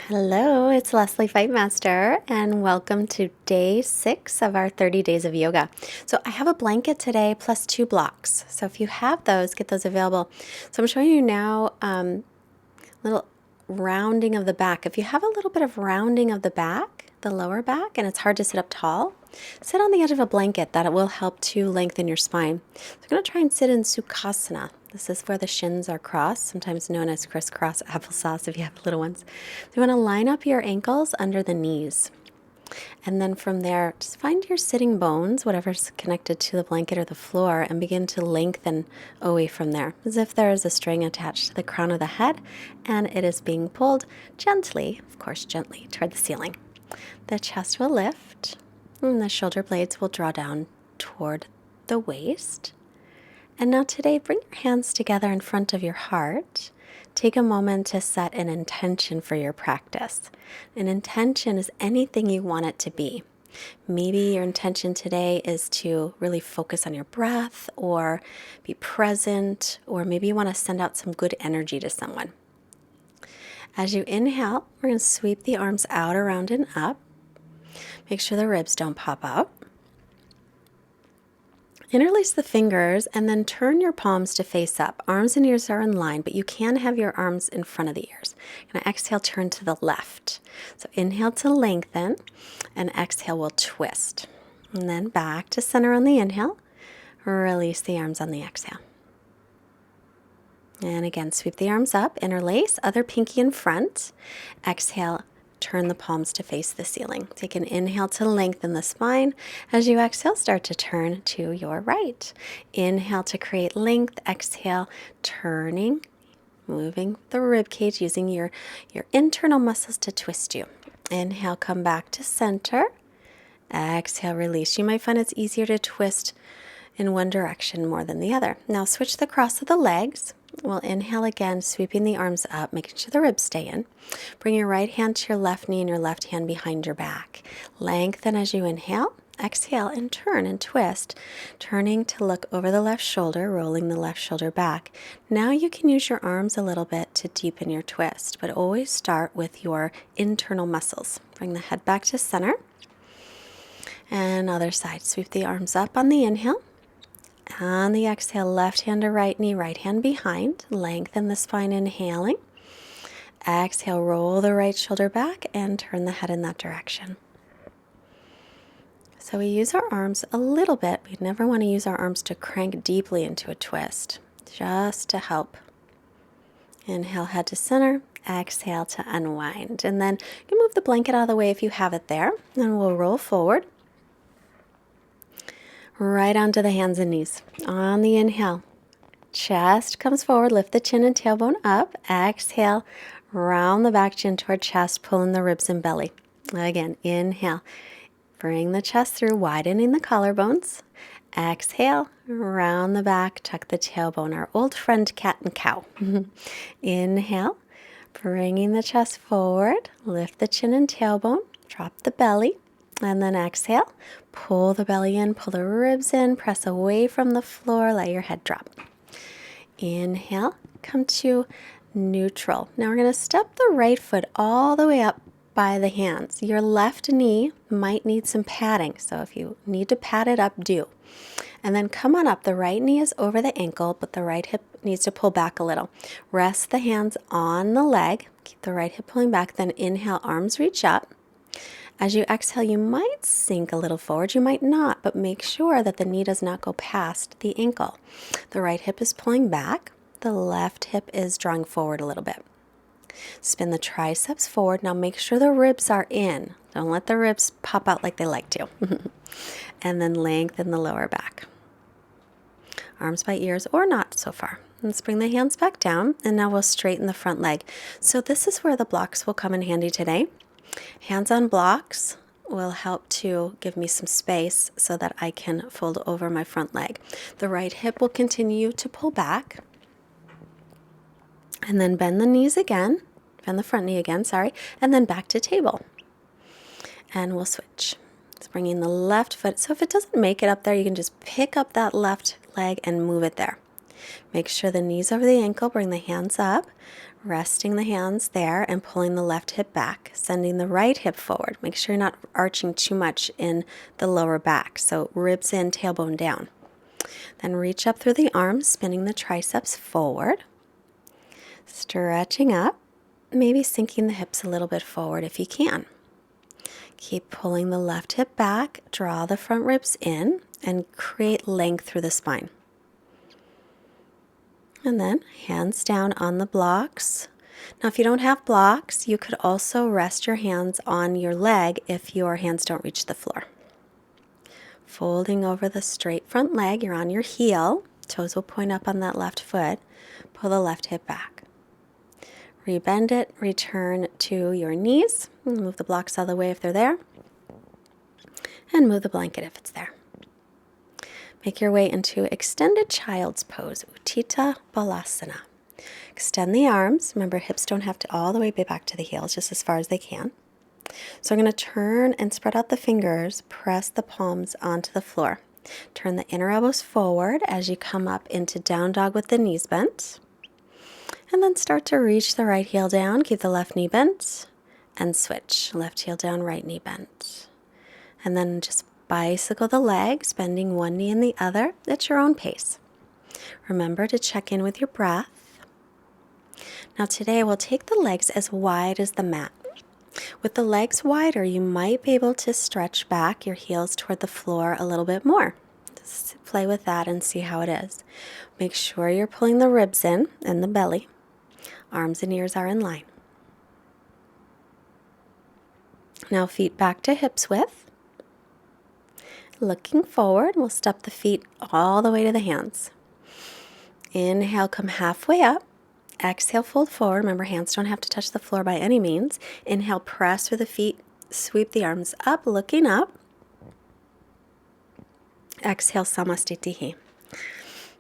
Hello, it's Leslie Fightmaster, and welcome to day 6 of our 30 days of yoga. So I have a blanket today plus 2 blocks. So if you have those, get those available. So I'm showing you now a little rounding of the back. If you have a little bit of rounding of the back, the lower back, and it's hard to sit up tall, sit on the edge of a blanket. That will help to lengthen your spine. So I'm going to try and sit in Sukhasana. This is where the shins are crossed, sometimes known as crisscross applesauce if you have little ones. So you want to line up your ankles under the knees. And then from there, just find your sitting bones, whatever's connected to the blanket or the floor, and begin to lengthen away from there, as if there is a string attached to the crown of the head, and it is being pulled gently, of course, gently, toward the ceiling. The chest will lift, and the shoulder blades will draw down toward the waist. And now today, bring your hands together in front of your heart. Take a moment to set an intention for your practice. An intention is anything you want it to be. Maybe your intention today is to really focus on your breath or be present, or maybe you want to send out some good energy to someone. As you inhale, we're going to sweep the arms out, around, and up. Make sure the ribs don't pop out. Interlace the fingers and then turn your palms to face up. Arms and ears are in line, but you can have your arms in front of the ears. And exhale, turn to the left. So inhale to lengthen, and exhale will twist. And then back to center on the inhale. Release the arms on the exhale. And again, sweep the arms up, interlace, other pinky in front. Exhale, turn the palms to face the ceiling. Take an inhale to lengthen the spine. As you exhale, start to turn to your right. Inhale to create length. Exhale, turning, moving the rib cage, using your internal muscles to twist you. Inhale, come back to center. Exhale, release. You might find it's easier to twist in one direction more than the other. Now switch the cross of the legs. We'll inhale again, sweeping the arms up, making sure the ribs stay in. Bring your right hand to your left knee and your left hand behind your back. Lengthen as you inhale. Exhale and turn and twist, turning to look over the left shoulder, rolling the left shoulder back. Now you can use your arms a little bit to deepen your twist, but always start with your internal muscles. Bring the head back to center. And other side, sweep the arms up on the inhale. On the exhale, left hand to right knee, right hand behind. Lengthen the spine, inhaling. Exhale, roll the right shoulder back and turn the head in that direction. So we use our arms a little bit. We never want to use our arms to crank deeply into a twist, just to help. Inhale, head to center. Exhale to unwind. And then you can move the blanket out of the way if you have it there. And we'll roll forward. Right onto the hands and knees. On the inhale, chest comes forward, lift the chin and tailbone up. Exhale, round the back chin toward chest, pulling the ribs and belly. Again, inhale, bring the chest through, widening the collarbones. Exhale, round the back, tuck the tailbone, our old friend cat and cow. Inhale, bringing the chest forward, lift the chin and tailbone, drop the belly. And then exhale, pull the belly in, pull the ribs in, press away from the floor, let your head drop. Inhale, come to neutral. Now we're going to step the right foot all the way up by the hands. Your left knee might need some padding, so if you need to pad it up, do. And then come on up. The right knee is over the ankle, but the right hip needs to pull back a little. Rest the hands on the leg. Keep the right hip pulling back. Then inhale, arms reach up. As you exhale, you might sink a little forward, you might not, but make sure that the knee does not go past the ankle. The right hip is pulling back, the left hip is drawing forward a little bit. Spin the triceps forward. Now make sure the ribs are in. Don't let the ribs pop out like they like to. And then lengthen the lower back. Arms by ears or not so far. Let's bring the hands back down, and now we'll straighten the front leg. So this is where the blocks will come in handy today. Hands on blocks will help to give me some space so that I can fold over my front leg. The right hip will continue to pull back. And then bend the knees again, bend the front knee again, and then back to table. And we'll switch. It's bringing the left foot. So if it doesn't make it up there, you can just pick up that left leg and move it there. Make sure the knees over the ankle, bring the hands up. Resting the hands there and pulling the left hip back, sending the right hip forward. Make sure you're not arching too much in the lower back. So ribs in, tailbone down. Then reach up through the arms, spinning the triceps forward. Stretching up, maybe sinking the hips a little bit forward if you can. Keep pulling the left hip back, draw the front ribs in, and create length through the spine. And then hands down on the blocks. Now, if you don't have blocks, you could also rest your hands on your leg if your hands don't reach the floor. Folding over the straight front leg, you're on your heel. Toes will point up on that left foot. Pull the left hip back. Rebend it, return to your knees. Move the blocks out of the way if they're there. And move the blanket if it's there. Make your way into extended child's pose, Utthita Balasana. Extend the arms. Remember, hips don't have to all the way back to the heels, just as far as they can. So I'm going to turn and spread out the fingers, press the palms onto the floor. Turn the inner elbows forward as you come up into down dog with the knees bent. And then start to reach the right heel down, keep the left knee bent, and switch. Left heel down, right knee bent. And then just bicycle the legs, bending one knee and the other at your own pace. Remember to check in with your breath. Now today we'll take the legs as wide as the mat. With the legs wider, you might be able to stretch back your heels toward the floor a little bit more. Just play with that and see how it is. Make sure you're pulling the ribs in and the belly. Arms and ears are in line. Now feet back to hips width. Looking forward, we'll step the feet all the way to the hands. Inhale, come halfway up. Exhale, fold forward. Remember, hands don't have to touch the floor by any means. Inhale, press through the feet. Sweep the arms up, looking up. Exhale, Samastitihi.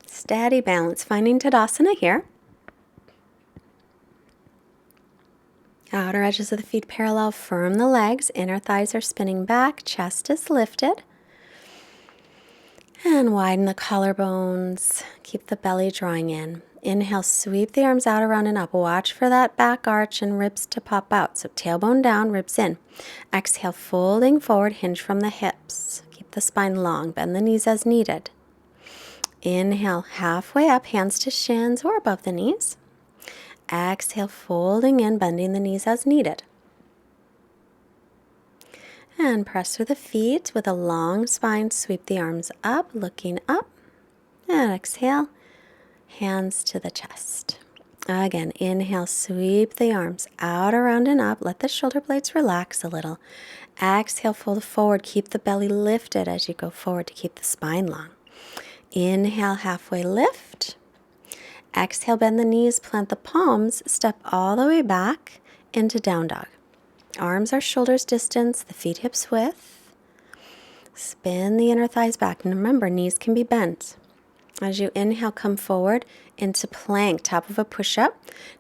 Steady balance, finding Tadasana here. Outer edges of the feet parallel, firm the legs. Inner thighs are spinning back, chest is lifted. And widen the collarbones. Keep the belly drawing in. Inhale, sweep the arms out, around, and up. Watch for that back arch and ribs to pop out. So tailbone down, ribs in. Exhale, folding forward, hinge from the hips. Keep the spine long, bend the knees as needed. Inhale, halfway up, hands to shins or above the knees. Exhale, folding in, bending the knees as needed. And press through the feet with a long spine. Sweep the arms up, looking up. And exhale, hands to the chest. Again, inhale, sweep the arms out, around, and up. Let the shoulder blades relax a little. Exhale, fold forward. Keep the belly lifted as you go forward to keep the spine long. Inhale, halfway lift. Exhale, bend the knees, plant the palms, step all the way back into down dog. Arms are shoulders distance, the feet hips width. Spin the inner thighs back. And remember, knees can be bent. As you inhale, come forward into plank, top of a push-up.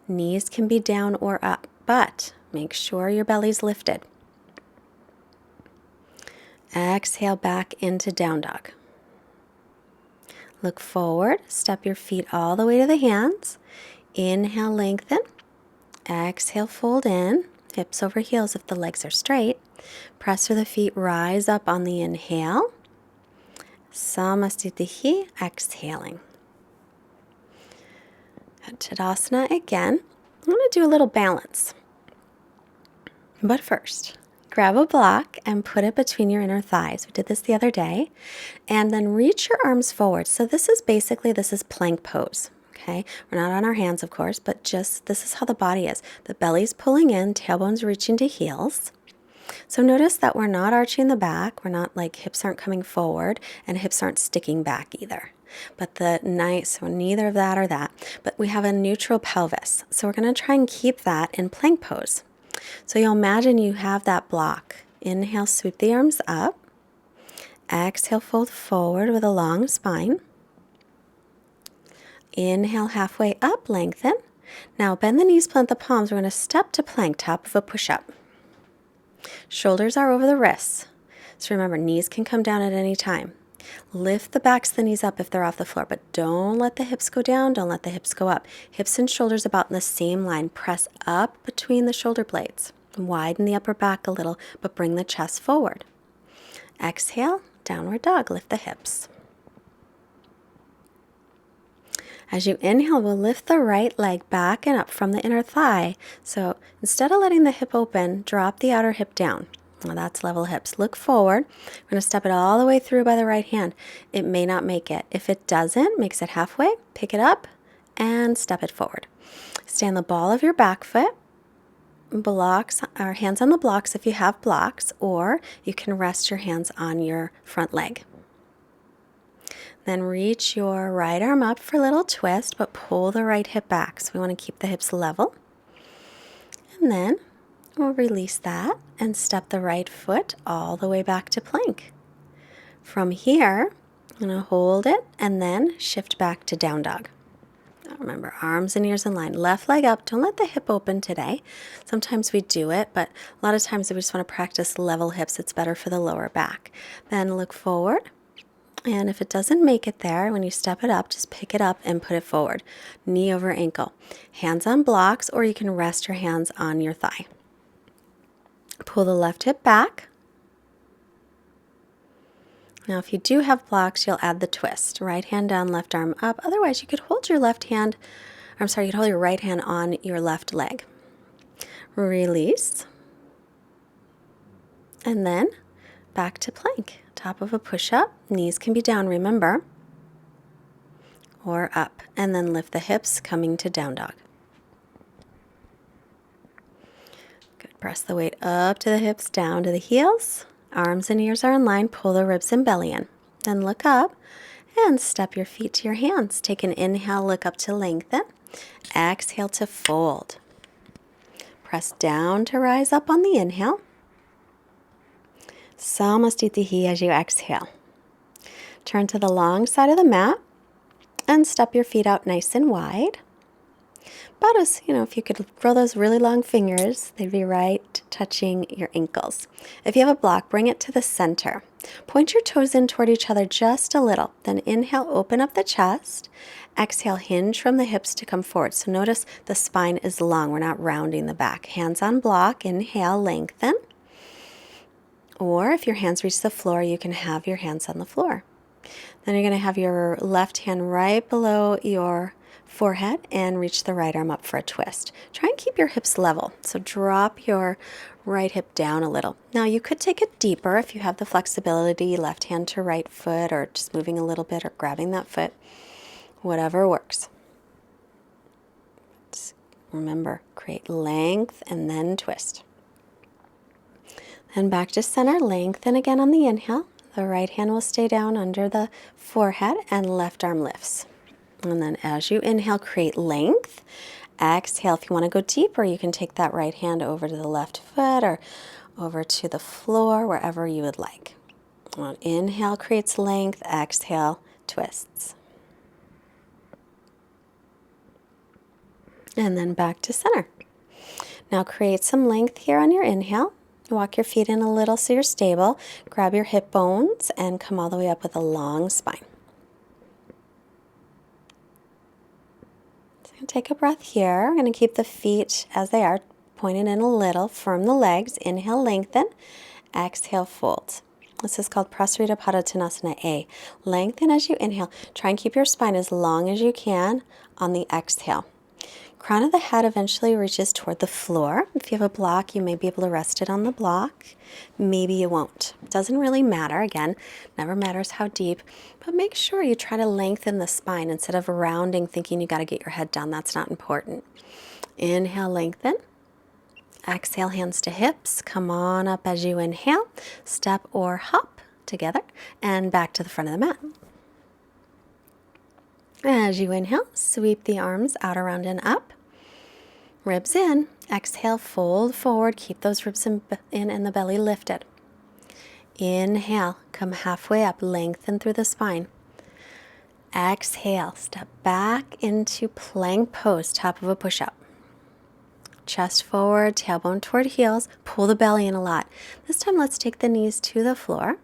Knees can be down or up, but make sure your belly's lifted. Exhale, back into down dog. Look forward, step your feet all the way to the hands. Inhale, lengthen. Exhale, fold in. Hips over heels if the legs are straight. Press through the feet, rise up on the inhale. Samastitihi, exhaling. Tadasana again. I'm going to do a little balance. But first, grab a block and put it between your inner thighs. We did this the other day. And then reach your arms forward. So this is plank pose. Okay, we're not on our hands, of course, but just this is how the body is. The belly's pulling in, tailbone's reaching to heels. So notice that we're not arching the back. We're not like hips aren't coming forward and hips aren't sticking back either. But so neither of that or that. But we have a neutral pelvis. So we're going to try and keep that in plank pose. So you'll imagine you have that block. Inhale, sweep the arms up. Exhale, fold forward with a long spine. Inhale, halfway up, lengthen. Now bend the knees, plant the palms. We're going to step to plank, top of a push-up. Shoulders are over the wrists. So remember, knees can come down at any time. Lift the backs of the knees up if they're off the floor, but don't let the hips go down, don't let the hips go up. Hips and shoulders about in the same line. Press up between the shoulder blades. Widen the upper back a little, but bring the chest forward. Exhale, downward dog, lift the hips. As you inhale, we'll lift the right leg back and up from the inner thigh. So instead of letting the hip open, drop the outer hip down. Well, that's level hips. Look forward. We're going to step it all the way through by the right hand. It may not make it. If it doesn't, makes it halfway, pick it up and step it forward. Stay on the ball of your back foot. Blocks, or hands on the blocks if you have blocks, or you can rest your hands on your front leg. Then reach your right arm up for a little twist, but pull the right hip back. So we want to keep the hips level. And then we'll release that and step the right foot all the way back to plank. From here, I'm going to hold it and then shift back to down dog. Now remember, arms and ears in line. Left leg up. Don't let the hip open today. Sometimes we do it, but a lot of times we just want to practice level hips. It's better for the lower back. Then look forward. And if it doesn't make it there, when you step it up, just pick it up and put it forward. Knee over ankle. Hands on blocks, or you can rest your hands on your thigh. Pull the left hip back. Now, if you do have blocks, you'll add the twist. Right hand down, left arm up. Otherwise, you could hold your you could hold your right hand on your left leg. Release. And then back to plank. Top of a push-up. Knees can be down, remember. Or up. And then lift the hips, coming to down dog. Good. Press the weight up to the hips, down to the heels. Arms and ears are in line. Pull the ribs and belly in. Then look up and step your feet to your hands. Take an inhale, look up to lengthen. Exhale to fold. Press down to rise up on the inhale. Samastitihi as you exhale. Turn to the long side of the mat and step your feet out nice and wide. About as, if you could grow those really long fingers, they'd be right touching your ankles. If you have a block, bring it to the center. Point your toes in toward each other just a little. Then inhale, open up the chest. Exhale, hinge from the hips to come forward. So notice the spine is long. We're not rounding the back. Hands on block. Inhale, lengthen. Or if your hands reach the floor, you can have your hands on the floor. Then you're going to have your left hand right below your forehead and reach the right arm up for a twist. Try and keep your hips level. So drop your right hip down a little. Now you could take it deeper if you have the flexibility, left hand to right foot, or just moving a little bit or grabbing that foot. Whatever works. Just remember, create length and then twist. Then back to center, lengthen again on the inhale. The right hand will stay down under the forehead and left arm lifts. And then as you inhale, create length. Exhale, if you want to go deeper, you can take that right hand over to the left foot or over to the floor, wherever you would like. Inhale creates length, exhale twists. And then back to center. Now create some length here on your inhale. Walk your feet in a little so you're stable. Grab your hip bones and come all the way up with a long spine. So take a breath here. We're going to keep the feet as they are, pointed in a little. Firm the legs. Inhale, lengthen. Exhale, fold. This is called Prasarita Padottanasana A. Lengthen as you inhale. Try and keep your spine as long as you can on the exhale. Crown of the head eventually reaches toward the floor. If you have a block, you may be able to rest it on the block. Maybe you won't. It doesn't really matter. Again, never matters how deep, but make sure you try to lengthen the spine instead of rounding, thinking you got to get your head down. That's not important. Inhale, lengthen. Exhale, hands to hips. Come on up as you inhale. Step or hop together and back to the front of the mat. As you inhale, sweep the arms out, around, and up. Ribs in. Exhale, fold forward. Keep those ribs in and the belly lifted. Inhale, come halfway up, lengthen through the spine. Exhale, step back into plank pose, top of a push-up. Chest forward, tailbone toward heels. Pull the belly in a lot. This time, let's take the knees to the floor.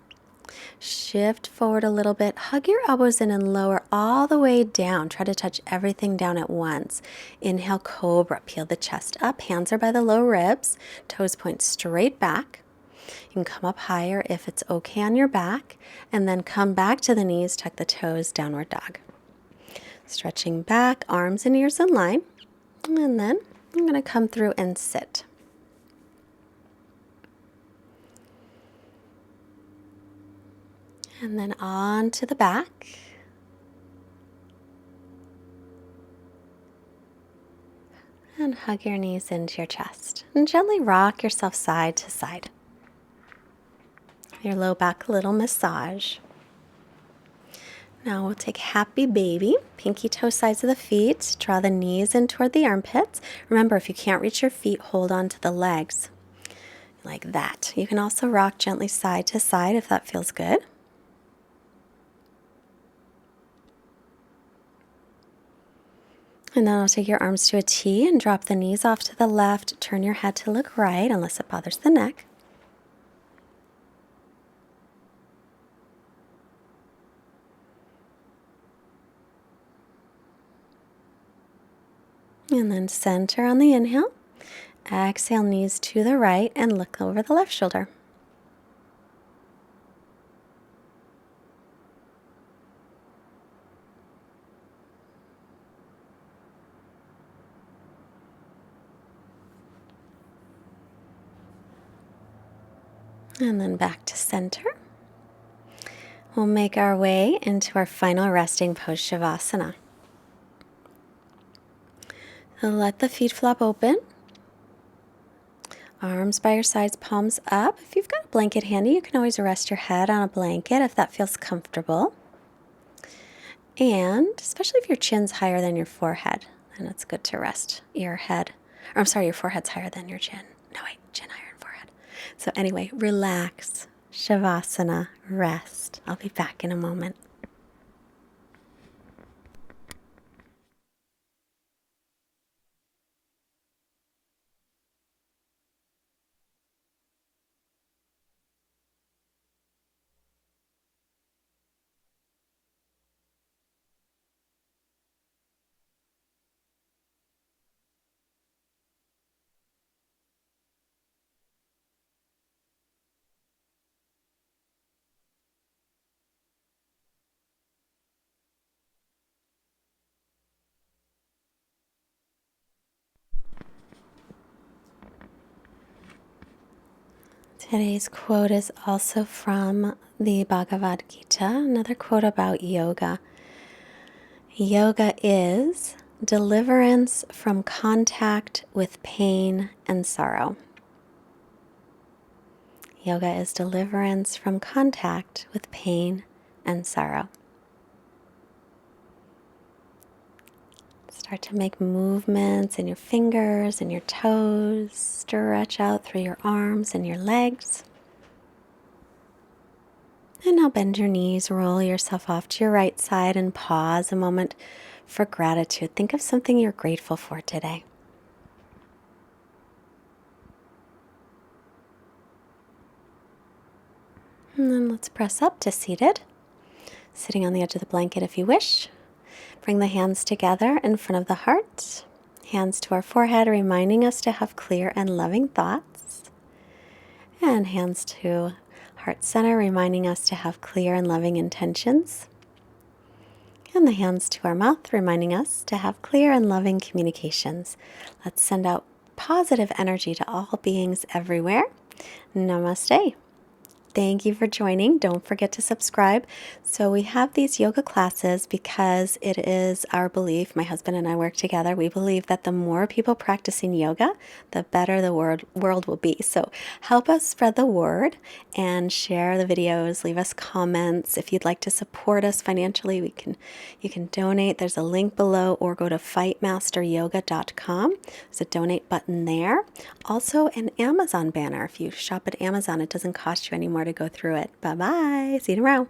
Shift forward a little bit, hug your elbows in and lower all the way down. Try to touch everything down at once. Inhale, cobra, peel the chest up. Hands are by the low ribs, toes point straight back. You can come up higher if it's okay on your back, and then come back to the knees, tuck the toes, downward dog. Stretching back, arms and ears in line, and then I'm going to come through and sit. And then on to the back. And hug your knees into your chest. And gently rock yourself side to side. Your low back, a little massage. Now we'll take happy baby, pinky toe sides of the feet, draw the knees in toward the armpits. Remember, if you can't reach your feet, hold on to the legs like that. You can also rock gently side to side if that feels good. And then I'll take your arms to a T and drop the knees off to the left. Turn your head to look right unless it bothers the neck. And then center on the inhale. Exhale, knees to the right and look over the left shoulder. And then back to center. We'll make our way into our final resting pose, Shavasana. So let the feet flop open. Arms by your sides, palms up. If you've got a blanket handy, you can always rest your head on a blanket if that feels comfortable. And especially if your chin's higher than your forehead, then it's good to rest your head. Or I'm sorry, your forehead's higher than your chin. No, wait, chin higher than forehead. So anyway, relax, Shavasana, rest. I'll be back in a moment. Today's quote is also from the Bhagavad Gita, another quote about yoga. Yoga is deliverance from contact with pain and sorrow. Yoga is deliverance from contact with pain and sorrow. Start to make movements in your fingers and your toes. Stretch out through your arms and your legs. And now bend your knees, roll yourself off to your right side and pause a moment for gratitude. Think of something you're grateful for today. And then let's press up to seated. Sitting on the edge of the blanket if you wish. Bring the hands together in front of the heart. Hands to our forehead, reminding us to have clear and loving thoughts. And hands to heart center, reminding us to have clear and loving intentions. And the hands to our mouth, reminding us to have clear and loving communications. Let's send out positive energy to all beings everywhere. Namaste. Thank you for joining. Don't forget to subscribe. So we have these yoga classes because it is our belief, my husband and I work together, we believe that the more people practicing yoga, the better the world will be. So help us spread the word and share the videos, leave us comments. If you'd like to support us financially, you can donate. There's a link below or go to fightmasteryoga.com. There's a donate button there. Also an Amazon banner. If you shop at Amazon, it doesn't cost you any more to go through it. Bye-bye. See you tomorrow.